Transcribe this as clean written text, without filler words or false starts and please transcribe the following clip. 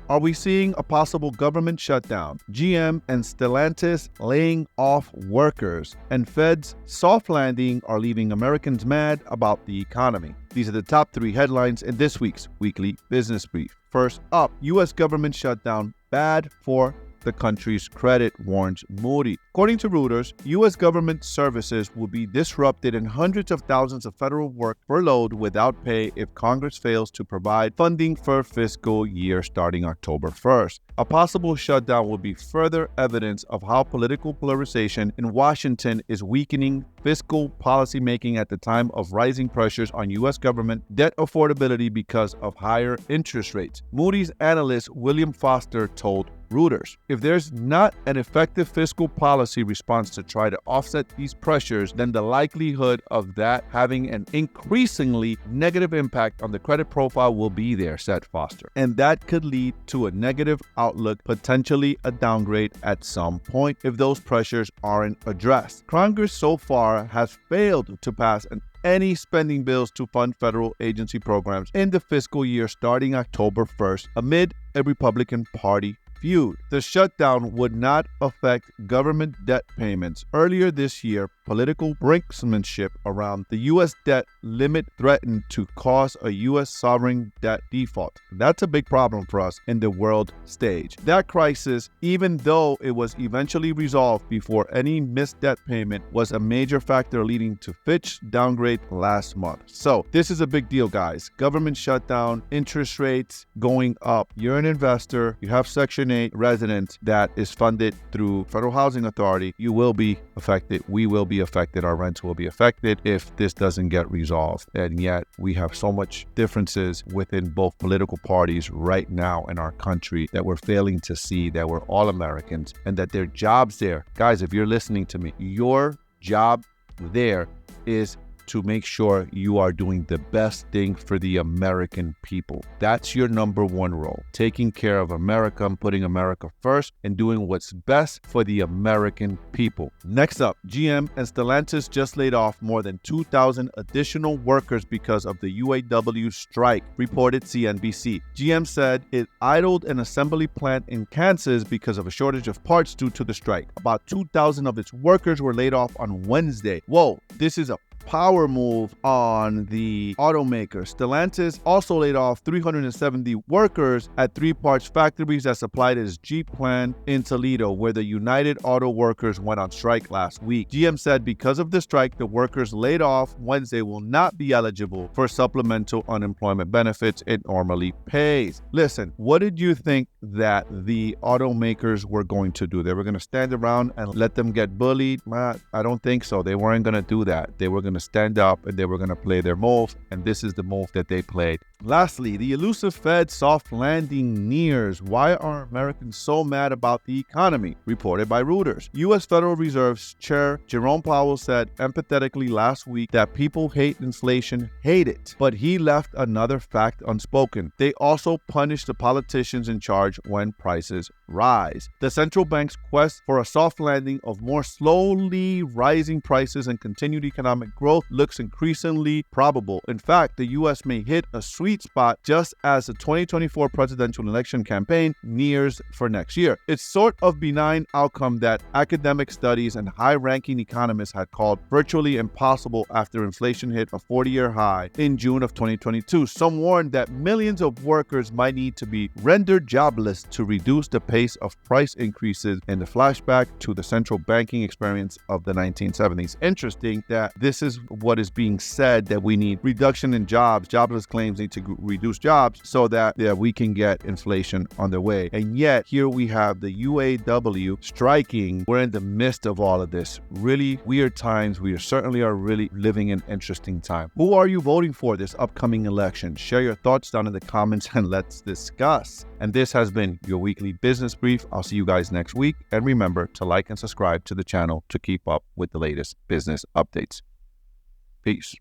Are we seeing a possible government shutdown? GM and Stellantis laying off workers, and Fed's soft landing are leaving Americans mad about the economy. These are the top 3 headlines in this week's weekly business brief. First up, U.S. government shutdown bad for the country's credit, warns Moody. According to Reuters, U.S. government services will be disrupted and hundreds of thousands of federal work furloughed without pay if Congress fails to provide funding for fiscal year starting October 1st. A possible shutdown will be further evidence of how political polarization in Washington is weakening fiscal policymaking at the time of rising pressures on U.S. government debt affordability because of higher interest rates. Moody's analyst William Foster told Reuters, if there's not an effective fiscal policy response to try to offset these pressures, then the likelihood of that having an increasingly negative impact on the credit profile will be there, said Foster. And that could lead to a negative outlook, potentially a downgrade at some point if those pressures aren't addressed. Congress so far has failed to pass any spending bills to fund federal agency programs in the fiscal year starting October 1st amid a Republican Party feud. The shutdown would not affect government debt payments. Earlier this year, political brinksmanship around the U.S. debt limit threatened to cause a U.S. sovereign debt default. That's a big problem for us in the world stage. That crisis, even though it was eventually resolved before any missed debt payment, was a major factor leading to Fitch downgrade last month. So this is a big deal, guys. Government shutdown, interest rates going up. You're an investor, you have Section 8 residence that is funded through Federal Housing Authority. You will be affected. We will be affected. Our rents will be affected if this doesn't get resolved. And yet we have so much differences within both political parties right now in our country that we're failing to see that we're all Americans and that there are jobs there. Guys, if you're listening to me, your job there is to make sure you are doing the best thing for the American people. That's your number one role. Taking care of America, putting America first, and doing what's best for the American people. Next up, GM and Stellantis just laid off more than 2,000 additional workers because of the UAW strike, reported CNBC. GM said it idled an assembly plant in Kansas because of a shortage of parts due to the strike. About 2,000 of its workers were laid off on Wednesday. Whoa, this is a power move on the automaker. Stellantis also laid off 370 workers at 3 parts factories that supplied its Jeep plant in Toledo, where the United Auto Workers went on strike last week. GM said because of the strike, the workers laid off Wednesday will not be eligible for supplemental unemployment benefits it normally pays. Listen, what did you think that the automakers were going to do? They were going to stand around and let them get bullied? I don't think so. They weren't going to do that. They were going to stand up and they were going to play their move, and this is the move that they played. Lastly, the elusive Fed soft landing nears. Why are Americans so mad about the economy? Reported by Reuters. U.S. Federal Reserve's Chair Jerome Powell said empathetically last week that people hate inflation, hate it, but he left another fact unspoken. They also punish the politicians in charge when prices rise. The central bank's quest for a soft landing of more slowly rising prices and continued economic growth looks increasingly probable. In fact, the U.S. may hit a sweet spot just as the 2024 presidential election campaign nears for next year. It's sort of benign outcome that academic studies and high-ranking economists had called virtually impossible after inflation hit a 40-year high in June of 2022. Some warned that millions of workers might need to be rendered jobless to reduce the pace of price increases in the flashback to the central banking experience of the 1970s. Interesting that this is what is being said, that we need reduction in jobs. Jobless claims need to reduce jobs so that we can get inflation on the way. And yet here we have the UAW striking. We're in the midst of all of this. Really weird times. We certainly are really living in interesting time. Who are you voting for this upcoming election? Share your thoughts down in the comments and let's discuss. And this has been your weekly business brief. I'll see you guys next week. And remember to like and subscribe to the channel to keep up with the latest business updates. Peace.